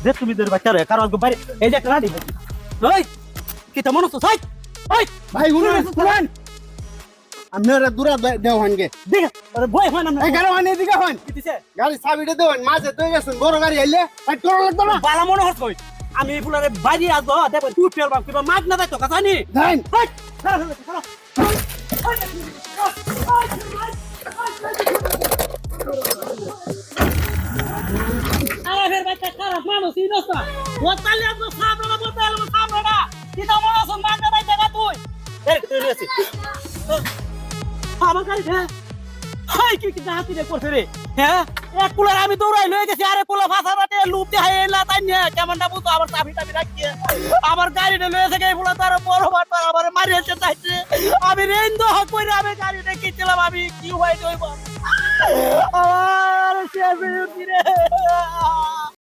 যে তুমি তোর বাচ্চা রে কারণ বাইরে এই যে একটা রাডি ওই কি তো মনে হচ্ছে সাই ওই ভাই শুনেন আপনারা দূরা দেওয়ান গে দেখে আরে বই হয় না এই গাড়ি আনে দিকে হন কি দিছে গাড়ি চাবিটা দেওয়ান মাঝে তো গেছেন বড় গাড়ি আইলে ভাই তোর লাগতো না বালা মনে হচ্ছে কই আমি ফুলারে বাইরে আসবো দেখো তুই ফেলবা কিবা মাগ না যাই তো কথা নি দেন আরে বাচ্চা খারাপ মানুষ এই দোস্তা ওতালে তো সামনে না বলতে আলো সামনে না কি তো মনে হচ্ছে মাগ না যাই জায়গা তুই এই তুই নিয়েছি আমার গাড়ি হ্যাঁ হাই কি কি হাতি রে করছে রে হ্যাঁ এক কুলার আমি দৌড়াই লয়ে গেছি আরে কুলা ফাঁসা বাটে লুপ দিয়ে হাইলা তাই না কেমনটা বুঝতো আবার চাবি টাবি রাখিয়ে আমার গাড়িটা লয়ে থেকে ফুলা তার বড় বাট আবার মারিয়েছে চাইছে আমি রেন্দ কইরা আমি গাড়িটা কিছিলাম আমি কি হইতো আমার শেষ হয়ে রে